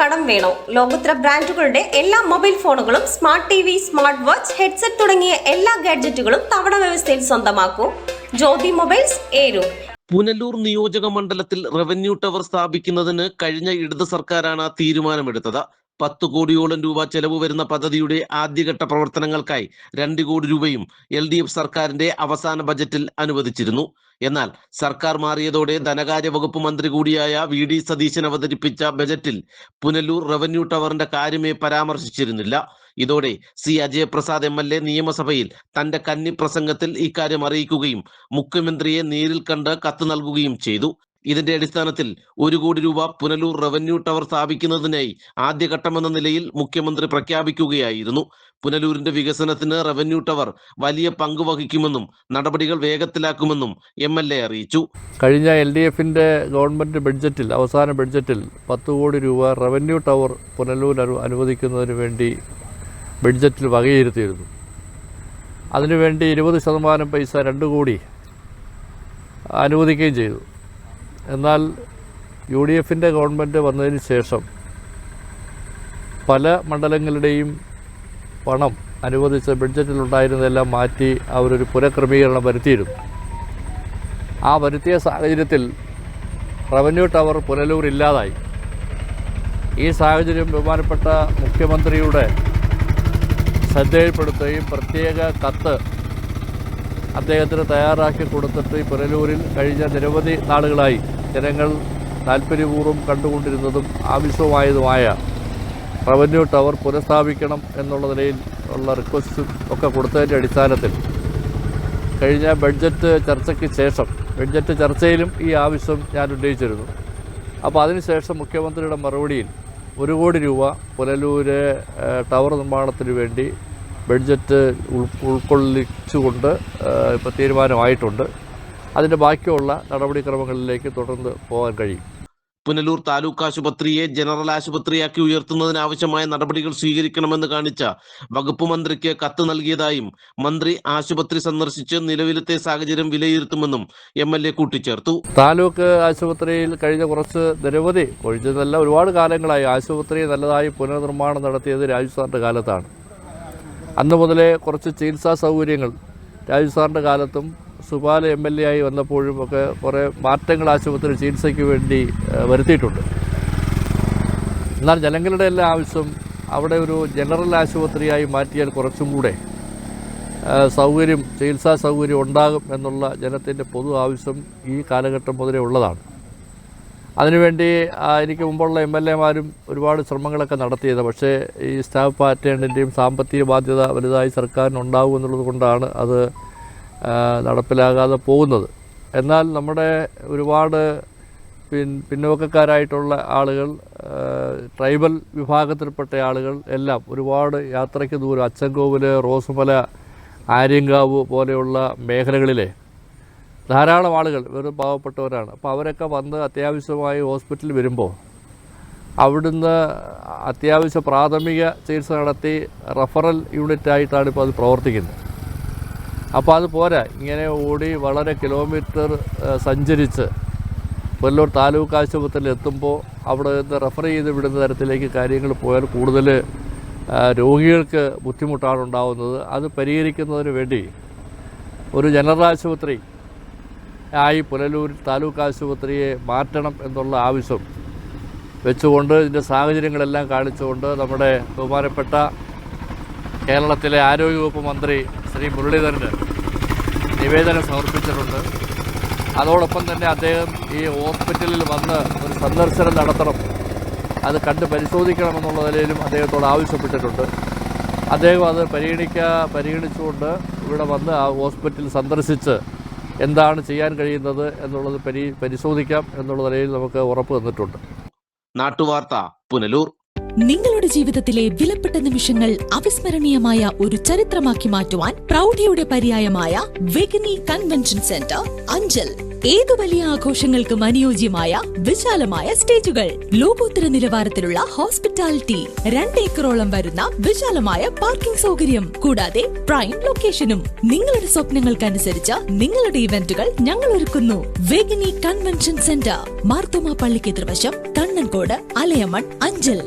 കടം വേണോ? ലോകോത്തര ബ്രാൻഡുകളുടെ എല്ലാ മൊബൈൽ ഫോണുകളും, smart TV, smart watch, headset തുടങ്ങിയ എല്ലാ ഗാഡ്ജറ്റുകളും തവണ വ്യവസ്ഥയിൽ സ്വന്തമാക്കൂ. ജ്യോതി മൊബൈൽസ്, ഏരൂർ. പുനലൂർ നിയോജക മണ്ഡലത്തിൽ റവന്യൂ ടവർ സ്ഥാപിക്കുന്നതിന് കഴിഞ്ഞ ഇടത് സർക്കാരാണ് തീരുമാനമെടുത്തത്. 10 കോടിയോളം രൂപ ചെലവ് വരുന്ന പദ്ധതിയുടെ ആദ്യഘട്ട പ്രവർത്തനങ്ങൾക്കായി 2 കോടി രൂപയും LDF സർക്കാരിന്റെ അവസാന ബജറ്റിൽ അനുവദിച്ചിരുന്നു. എന്നാൽ സർക്കാർ മാറിയതോടെ ധനകാര്യ വകുപ്പ് മന്ത്രി കൂടിയായ VD സതീശൻ അവതരിപ്പിച്ച ബജറ്റിൽ പുനലൂർ റവന്യൂ ടവറിന്റെ കാര്യമേ പരാമർശിച്ചിരുന്നില്ല. ഇതോടെ C. അജയപ്രസാദ് MLA നിയമസഭയിൽ തന്റെ കന്നി പ്രസംഗത്തിൽ ഇക്കാര്യം അറിയിക്കുകയും മുഖ്യമന്ത്രിയെ നേരിൽ കണ്ട് കത്ത് നൽകുകയും ചെയ്തു. ഇതിന്റെ അടിസ്ഥാനത്തിൽ 1 കോടി രൂപ പുനലൂർ റവന്യൂ ടവർ സ്ഥാപിക്കുന്നതിനായി ആദ്യഘട്ടമെന്ന നിലയിൽ മുഖ്യമന്ത്രി പ്രഖ്യാപിക്കുകയായിരുന്നു. പുനലൂരിന്റെ വികസനത്തിന് റവന്യൂ ടവർ വലിയ പങ്ക് വഹിക്കുമെന്നും നടപടികൾ വേഗത്തിലാക്കുമെന്നും MLA അറിയിച്ചു. കഴിഞ്ഞ LDFന്റെ ഗവൺമെന്റ് ബഡ്ജറ്റിൽ, അവസാന ബഡ്ജറ്റിൽ 10 കോടി രൂപ റവന്യൂ ടവർ പുനലൂർ അനുവദിക്കുന്നതിന് വേണ്ടി ബഡ്ജറ്റിൽ വകയിരുത്തിയിരുന്നു. അതിനുവേണ്ടി 20% പൈസ 2 കോടി അനുവദിക്കുകയും ചെയ്തു. എന്നാൽ UDFന്റെ ഗവൺമെൻറ് വന്നതിന് ശേഷം പല മണ്ഡലങ്ങളുടെയും പണം അനുവദിച്ച ബഡ്ജറ്റിലുണ്ടായിരുന്നതെല്ലാം മാറ്റി അവരൊരു പുനഃക്രമീകരണം വരുത്തിയിരുന്നു. ആ വരുത്തിയ സാഹചര്യത്തിൽ റവന്യൂ ടവർ പുനലൂർ ഇല്ലാതായി. ഈ സാഹചര്യം ബഹുമാനപ്പെട്ട മുഖ്യമന്ത്രിയുടെ ശ്രദ്ധയിൽപ്പെടുത്തുകയും പ്രത്യേക കത്ത് അദ്ദേഹത്തിന് തയ്യാറാക്കി കൊടുത്തിട്ട് ഈ പുനലൂരിൽ കഴിഞ്ഞ നിരവധി നാളുകളായി ജനങ്ങൾ താല്പര്യപൂർവ്വം കണ്ടുകൊണ്ടിരുന്നതും ആവശ്യമായതുമായ റവന്യൂ ടവർ പുനഃസ്ഥാപിക്കണം എന്നുള്ള നിലയിൽ ഉള്ള റിക്വസ്റ്റും ഒക്കെ കൊടുത്തതിൻ്റെ അടിസ്ഥാനത്തിൽ കഴിഞ്ഞ ബഡ്ജറ്റ് ചർച്ചയ്ക്ക് ശേഷം, ബഡ്ജറ്റ് ചർച്ചയിലും ഈ ആവശ്യം ഞാൻ ഉന്നയിച്ചിരുന്നു. അപ്പോൾ അതിനുശേഷം മുഖ്യമന്ത്രിയുടെ മറുപടിയിൽ 1 കോടി രൂപ പുനലൂര് ടവർ നിർമ്മാണത്തിന് വേണ്ടി ബഡ്ജറ്റ് ഉൾക്കൊള്ളിച്ചുകൊണ്ട് ഇപ്പോൾ തീരുമാനമായിട്ടുണ്ട്. അതിൻ്റെ ബാക്കിയുള്ള നടപടിക്രമങ്ങളിലേക്ക് തുടർന്ന് പോകാൻ കഴിയും. പുനലൂർ താലൂക്ക് ആശുപത്രിയെ ജനറൽ ആശുപത്രിയാക്കി ഉയർത്തുന്നതിനാവശ്യമായ നടപടികൾ സ്വീകരിക്കണമെന്ന് കാണിച്ച വകുപ്പ് മന്ത്രിക്ക് കത്ത് നൽകിയതായും മന്ത്രി ആശുപത്രി സന്ദർശിച്ച് നിലവിലത്തെ സാഹചര്യം വിലയിരുത്തുമെന്നും MLA കൂട്ടിച്ചേർത്തു. താലൂക്ക് ആശുപത്രിയിൽ കഴിഞ്ഞ ഒരുപാട് കാലങ്ങളായി ആശുപത്രി നല്ലതായി പുനർനിർമ്മാണം നടത്തിയത് രാജു സാറിൻ്റെ കാലത്താണ്. അന്ന് മുതലേ കുറച്ച് ചികിത്സാ സൗകര്യങ്ങൾ രാജു സാറിൻ്റെ കാലത്തും സുപാല MLA ആയി വന്നപ്പോഴും ഒക്കെ കുറേ മാറ്റങ്ങൾ ആശുപത്രി ചികിത്സയ്ക്ക് വേണ്ടി വരുത്തിയിട്ടുണ്ട്. എന്നാൽ ജനങ്ങളുടെ എല്ലാ ആവശ്യം അവിടെ ഒരു ജനറൽ ആശുപത്രിയായി മാറ്റിയാൽ കുറച്ചും കൂടെ ചികിത്സാ സൗകര്യം ഉണ്ടാകും എന്നുള്ള ജനത്തിൻ്റെ പൊതു ആവശ്യം ഈ കാലഘട്ടം മുതലേ ഉള്ളതാണ്. അതിനുവേണ്ടി എനിക്ക് മുമ്പുള്ള MLA മാരും ഒരുപാട് ശ്രമങ്ങളൊക്കെ നടത്തിയത്. പക്ഷേ ഈ സ്റ്റാഫ് പാറ്റേണിൻ്റെയും സാമ്പത്തിക ബാധ്യത വലുതായി സർക്കാരിനുണ്ടാകും എന്നുള്ളത് കൊണ്ടാണ് അത് നടപ്പിലാകാതെ പോകുന്നത്. എന്നാൽ നമ്മുടെ ഒരുപാട് പിന്നോക്കക്കാരായിട്ടുള്ള ആളുകൾ, ട്രൈബൽ വിഭാഗത്തിൽപ്പെട്ട ആളുകൾ എല്ലാം ഒരുപാട് യാത്രയ്ക്ക് ദൂരം, അച്ചൻകോവിൽ, റോസുമല, ആര്യങ്കാവ് പോലെയുള്ള മേഖലകളിലെ ധാരാളം ആളുകൾ വെറും പാവപ്പെട്ടവരാണ്. അപ്പോൾ അവരൊക്കെ വന്ന് അത്യാവശ്യമായി ഹോസ്പിറ്റലിൽ വരുമ്പോൾ അവിടുന്ന് അത്യാവശ്യ പ്രാഥമിക ചികിത്സ നടത്തി റഫറൽ യൂണിറ്റായിട്ടാണ് ഇപ്പോൾ അത് പ്രവർത്തിക്കുന്നത്. അപ്പോൾ അത് പോരാ, ഇങ്ങനെ ഓടി വളരെ കിലോമീറ്റർ സഞ്ചരിച്ച് പുനലൂർ താലൂക്ക് ആശുപത്രിയിൽ എത്തുമ്പോൾ അവിടെ നിന്ന് റെഫർ ചെയ്ത് വിടുന്ന തരത്തിലേക്ക് കാര്യങ്ങൾ പോയാൽ കൂടുതൽ രോഗികൾക്ക് ബുദ്ധിമുട്ടാണ് ഉണ്ടാകുന്നത്. അത് പരിഹരിക്കുന്നതിന് വേണ്ടി ഒരു ജനറൽ ആശുപത്രി ആയി പുനലൂർ താലൂക്ക് ആശുപത്രിയെ മാറ്റണം എന്നുള്ള ആവശ്യം വെച്ചുകൊണ്ട് ഇതിൻ്റെ സാഹചര്യങ്ങളെല്ലാം കാണിച്ചുകൊണ്ട് നമ്മുടെ ബഹുമാനപ്പെട്ട കേരളത്തിലെ ആരോഗ്യവകുപ്പ് മന്ത്രി ശ്രീ മുരളീധരന് നിവേദനം സമർപ്പിച്ചിട്ടുണ്ട്. അതോടൊപ്പം തന്നെ അദ്ദേഹം ഈ ഹോസ്പിറ്റലിൽ വന്ന് ഒരു സന്ദർശനം നടത്തണം, അത് കണ്ട് പരിശോധിക്കണമെന്നുള്ള നിലയിലും അദ്ദേഹത്തോട് ആവശ്യപ്പെട്ടിട്ടുണ്ട്. അദ്ദേഹം അത് പരിഗണിച്ചുകൊണ്ട് ഇവിടെ വന്ന് ആ ഹോസ്പിറ്റൽ സന്ദർശിച്ച് എന്താണ് ചെയ്യാൻ കഴിയുന്നത് എന്നുള്ളത് പരിശോധിക്കാം എന്നുള്ള നിലയിൽ നമുക്ക് ഉറപ്പ് തന്നിട്ടുണ്ട്. നാട്ടുവാർത്ത, പുനലൂർ. നിങ്ങളുടെ ജീവിതത്തിലെ വിലപ്പെട്ട നിമിഷങ്ങൾ അവിസ്മരണീയമായ ഒരു ചരിത്രമാക്കി മാറ്റുവാൻ പ്രൗഢിയുടെ പര്യായമായ വെഗനി കൺവെൻഷൻ സെന്റർ, അഞ്ചൽ. ഏതു വലിയ ആഘോഷങ്ങൾക്കും അനുയോജ്യമായ വിശാലമായ സ്റ്റേജുകൾ, ലോകോത്തര നിലവാരത്തിലുള്ള ഹോസ്പിറ്റാലിറ്റി, 2 ഏക്കറോളം വരുന്ന വിശാലമായ പാർക്കിംഗ് സൗകര്യം, കൂടാതെ പ്രൈം ലൊക്കേഷനും. നിങ്ങളുടെ സ്വപ്നങ്ങൾക്കനുസരിച്ച് നിങ്ങളുടെ ഇവന്റുകൾ ഞങ്ങൾ ഒരുക്കുന്നു. വേഗിനി കൺവെൻഷൻ സെന്റർ, മാർത്തോമ പള്ളിക്ക് എതിർവശം, കണ്ണൻകോട്, അലയമൺ, അഞ്ചൽ.